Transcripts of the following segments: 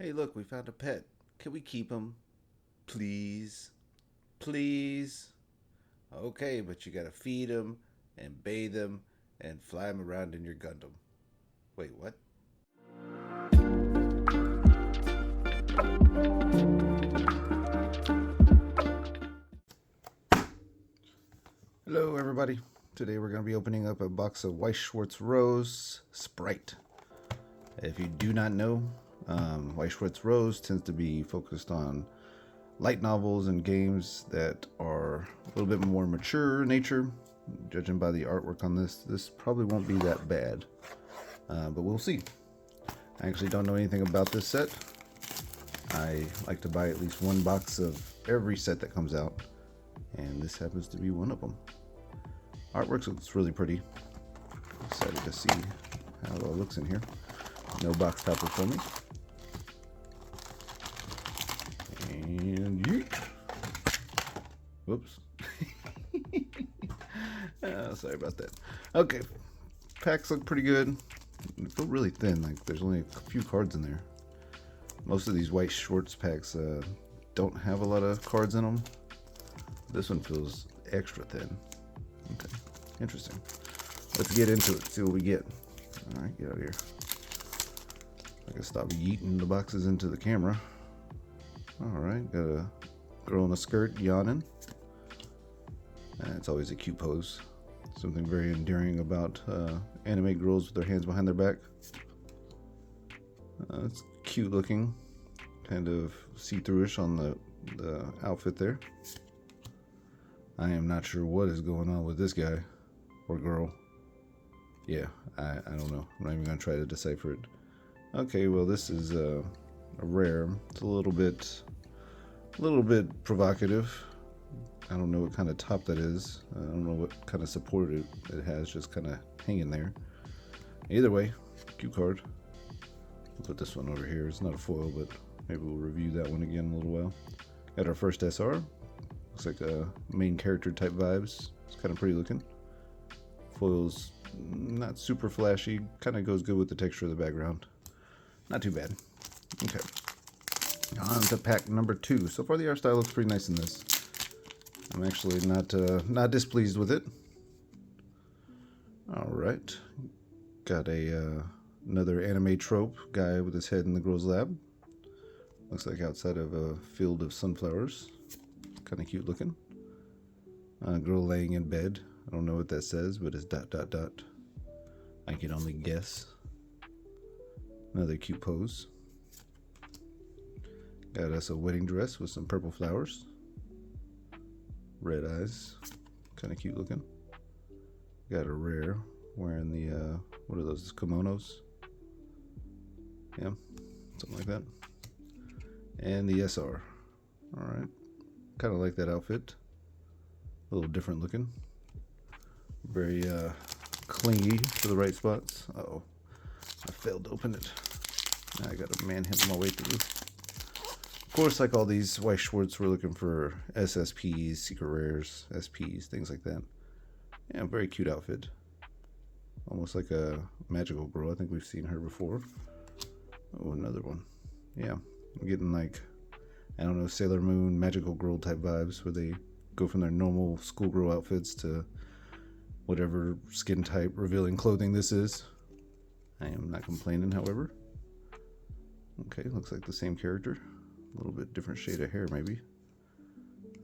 Hey, look, we found a pet. Can we keep him? Please? Please? Okay, but you gotta feed him and bathe him and fly him around in your Gundam. Wait, what? Hello, everybody. Today we're going to be opening up a box of Weiss Schwarz Rosé Sprite. If you do not know, Weiss Schwarz Rosé tends to be focused on light novels and games that are a little bit more mature in nature. Judging by the artwork on this probably won't be that bad, but we'll see. I actually don't know anything about this set. I like to buy at least one box of every set that comes out, and this happens to be one of them. Artwork looks really pretty. Excited to see how it all looks in here. No box topper for me. And yeet. Whoops. Sorry about that. Okay, packs look pretty good. They feel really thin, like there's only a few cards in there. Most of these Weiss Schwarz packs don't have a lot of cards in them. This one feels extra thin. Okay, interesting. Let's get into it, see what we get. Alright, get out of here. I can stop yeeting the boxes into the camera. Alright, got a girl in a skirt yawning. It's always a cute pose. Something very endearing about anime girls with their hands behind their back. It's cute looking. Kind of see-through-ish on the outfit there. I am not sure what is going on with this guy or girl. Yeah, I don't know. I'm not even going to try to decipher it. Okay, well this is a rare. It's a little bit provocative. I don't know what kind of top that is. I don't know what kind of support it has, just kind of hanging there. Either way, cute card. We'll put this one over here. It's not a foil, but maybe we'll review that one again in a little while. Got our first SR. Looks like a main character type vibes. It's kind of pretty looking. Foil's not super flashy. Kind of goes good with the texture of the background. Not too bad. Okay. On to pack number 2. So far the art style looks pretty nice in this. I'm actually not displeased with it. All right. Got another anime trope guy with his head in the girl's lab. Looks like outside of a field of sunflowers. Kind of cute looking. Girl laying in bed. I don't know what that says, but it's ... I can only guess. Another cute pose. Got us a wedding dress with some purple flowers. Red eyes. Kind of cute looking. Got a rare wearing the, what are those, kimonos? Yeah, something like that. And the SR. Alright. Kind of like that outfit. A little different looking. Very clingy to the right spots. Uh-oh. I failed to open it. Now I gotta manhandle my way through. Of course, like all these Weiss Schwarz, we're looking for SSPs, secret rares, SPs, things like that. Yeah, very cute outfit. Almost like a magical girl. I think we've seen her before. Oh, another one. Yeah, I'm getting like, I don't know, Sailor Moon, magical girl type vibes where they go from their normal schoolgirl outfits to whatever skin type revealing clothing this is. I am not complaining, however. Okay, looks like the same character. A little bit different shade of hair, maybe.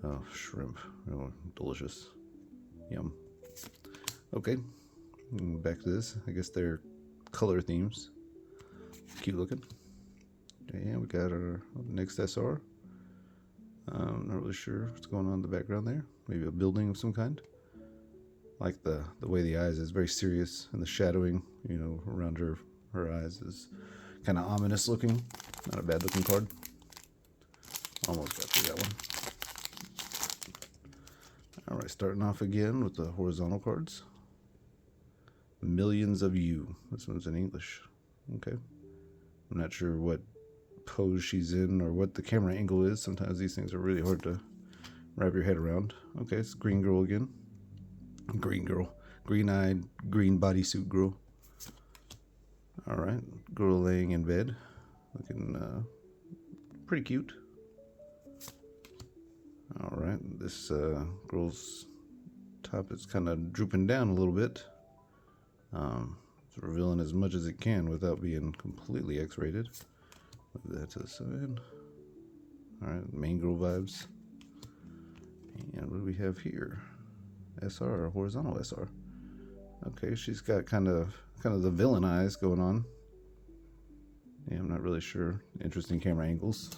Oh, shrimp. Oh, delicious. Yum. Okay, back to this. I guess they're color themes. Cute looking. And we got our next SR. Not really sure what's going on in the background there. Maybe a building of some kind. Like the way the eyes is very serious, and the shadowing, you know, around her eyes is kind of ominous looking. Not a bad looking card. Almost got through that one. Alright, starting off again with the horizontal cards. Millions of You. This one's in English. Okay. I'm not sure what pose she's in or what the camera angle is. Sometimes these things are really hard to wrap your head around. Okay, it's green girl again. Green girl. Green-eyed, green bodysuit girl. Alright, girl laying in bed. Looking Pretty cute. Alright, this girl's top is kind of drooping down a little bit. It's revealing as much as it can without being completely X-rated. Move that to the side. Alright, main girl vibes. And what do we have here? SR, horizontal SR. Okay, she's got kind of the villain eyes going on. Yeah, I'm not really sure. Interesting camera angles.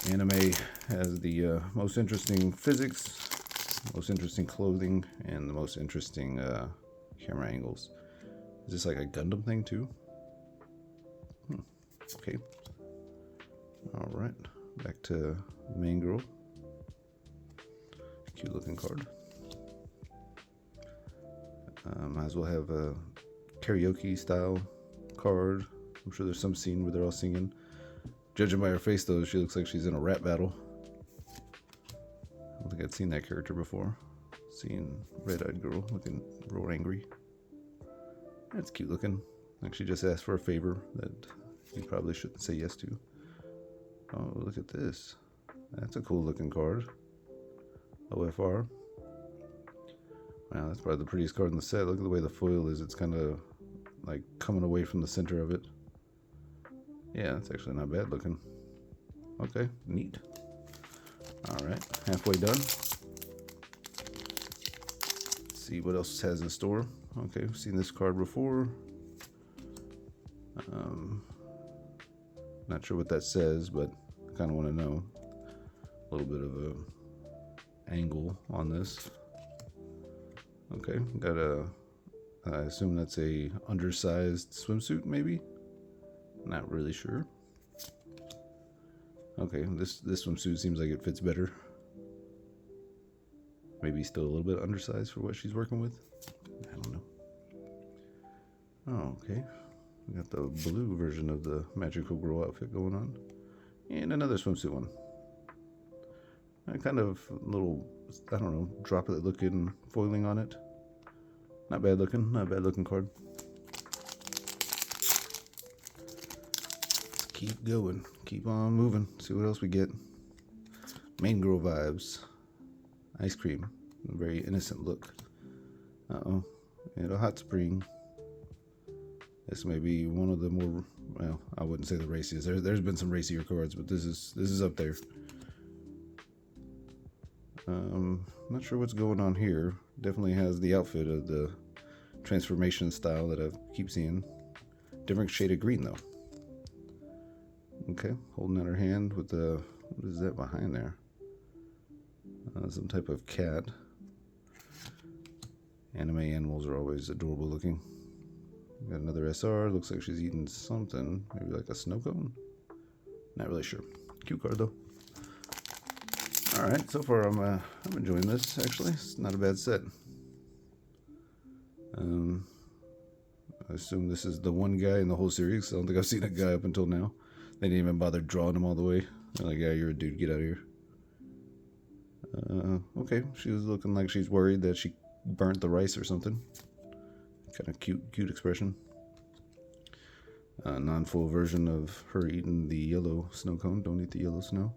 Anime has the most interesting physics, most interesting clothing, and the most interesting camera angles. Is this like a Gundam thing too? Okay. Alright, back to main girl. Cute looking card. Might as well have a karaoke style card. I'm sure there's some scene where they're all singing. Judging by her face though, she looks like she's in a rap battle. I don't think I'd seen that character before. Seeing red-eyed girl looking real angry. That's cute looking. Like she just asked for a favor that you probably shouldn't say yes to. Oh, look at this. That's a cool looking card. OFR. Wow, that's probably the prettiest card in the set. Look at the way the foil is. It's kind of like coming away from the center of it. Yeah, that's actually not bad looking. Okay, neat. Alright, halfway done. Let's see what else it has in store. Okay, we've seen this card before. Not sure what that says, but I kind of want to know. A little bit of a angle on this. Okay, got a, I assume that's a undersized swimsuit, maybe? Not really sure. Okay, this swimsuit seems like it fits better. Maybe still a little bit undersized for what she's working with. I don't know. Oh, okay. We got the blue version of the magical girl outfit going on. And another swimsuit one. Kind of little, I don't know, droplet looking foiling on it. Not bad looking card. Let's keep going, keep on moving, see what else we get. Main girl vibes. Ice cream, a very innocent look. Uh-oh, and a hot spring. This may be one of the more, well, I wouldn't say the raciest. There's been some racier cards, but this is up there. Not sure what's going on here. Definitely has the outfit of the transformation style that I keep seeing. Different shade of green though. Okay, holding out her hand with the, what is that behind there? Some type of cat. Anime animals are always adorable looking. Got another SR. Looks like she's eating something. Maybe like a snow cone? Not really sure. Cute card though. Alright, so far I'm enjoying this actually. It's not a bad set. I assume this is the one guy in the whole series. I don't think I've seen a guy up until now. They didn't even bother drawing him all the way. They're like, yeah, you're a dude, get out of here. Okay, she was looking like she's worried that she burnt the rice or something. Kind of cute expression. Non-full version of her eating the yellow snow cone. Don't eat the yellow snow.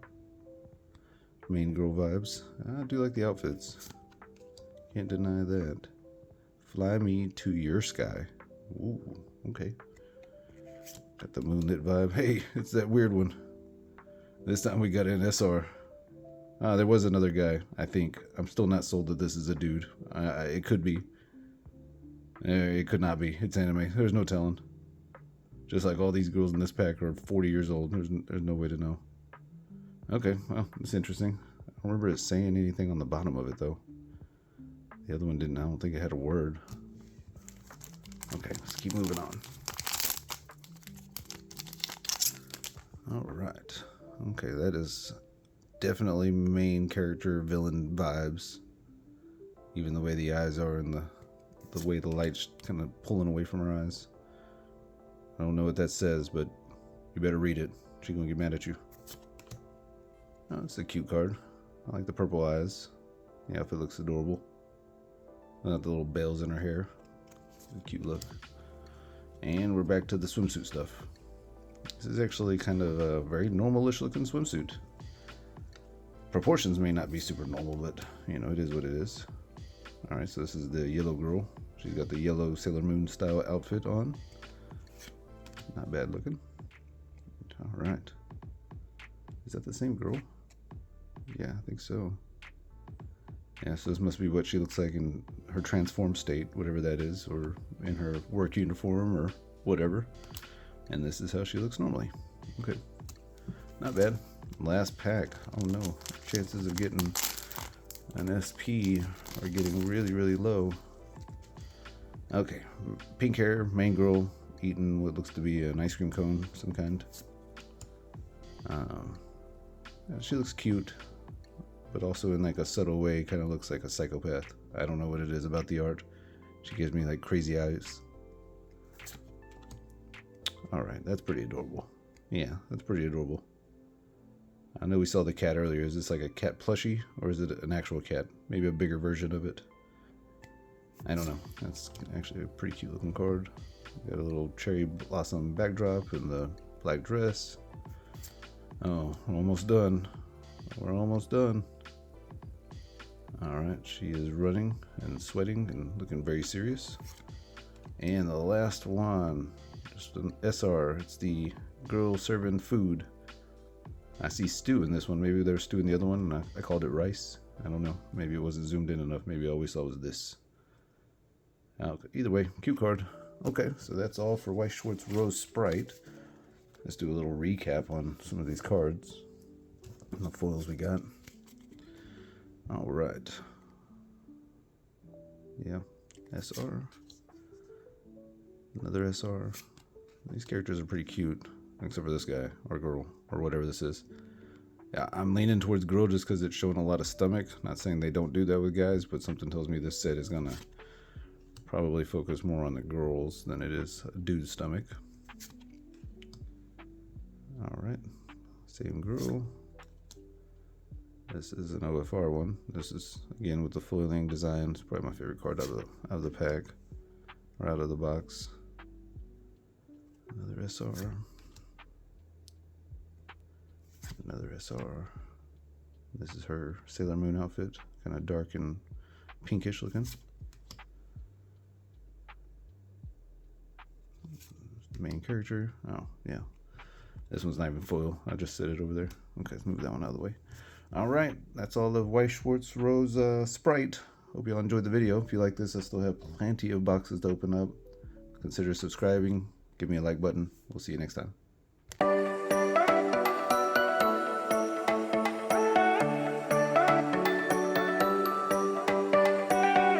Main girl vibes. I do like the outfits. Can't deny that. Fly me to your sky. Ooh, okay. Got the moonlit vibe. Hey, it's that weird one. This time we got an SR. There was another guy, I think. I'm still not sold that this is a dude. It could be. It could not be. It's anime. There's no telling. Just like all these girls in this pack are 40 years old. There's no way to know. Okay, well, it's interesting. I don't remember it saying anything on the bottom of it, though. The other one didn't. I don't think it had a word. Okay, let's keep moving on. Alright. Okay, that is definitely main character villain vibes. Even the way the eyes are and the way the light's kind of pulling away from her eyes. I don't know what that says, but you better read it. She's gonna get mad at you. Oh, it's a cute card. I like the purple eyes. The outfit looks adorable. Got the little bells in her hair. A cute look. And we're back to the swimsuit stuff. This is actually kind of a very normal-ish looking swimsuit. Proportions may not be super normal, but you know, it is what it is. Alright, so this is the yellow girl. She's got the yellow Sailor Moon style outfit on. Not bad looking. Alright. Is that the same girl? Yeah, I think so. Yeah, so this must be what she looks like in her transformed state, whatever that is, or in her work uniform or whatever. And this is how she looks normally. Okay. Not bad. Last pack. Oh no. Chances of getting an SP are getting really, really low. Okay. Pink hair, main girl, eating what looks to be an ice cream cone of some kind. She looks cute, but also in like a subtle way, kind of looks like a psychopath. I don't know what it is about the art. She gives me like crazy eyes. Alright, that's pretty adorable. Yeah, that's pretty adorable. I know we saw the cat earlier. Is this like a cat plushie, or is it an actual cat? Maybe a bigger version of it. I don't know. That's actually a pretty cute looking card. Got a little cherry blossom backdrop and the black dress. Oh, we're almost done. We're almost done. Alright, she is running and sweating and looking very serious. And the last one, just an SR. It's the girl serving food. I see stew in this one. Maybe there's stew in the other one, and I called it rice. I don't know. Maybe it wasn't zoomed in enough. Maybe all we saw was this. Okay. Either way, cute card. Okay, so that's all for Weiss Schwarz Rosé Sprite. Let's do a little recap on some of these cards and the foils we got. All right. Yeah, SR. Another SR. These characters are pretty cute, except for this guy or girl or whatever this is. Yeah, I'm leaning towards girl just because it's showing a lot of stomach. Not saying they don't do that with guys, but something tells me this set is gonna probably focus more on the girls than it is a dude's stomach. All right, same girl. This is an OFR one. This is again with the foiling design. It's probably my favorite card out of the pack or out of the box. Another SR. Another SR. This is her Sailor Moon outfit, kind of dark and pinkish looking. The main character. Oh, yeah. This one's not even foil. I just set it over there. Okay, let's move that one out of the way. All right, that's all of Weiss Schwarz Rosé Sprite. Hope you all enjoyed the video. If you like this, I still have plenty of boxes to open up. Consider subscribing. Give me a like button. We'll see you next time.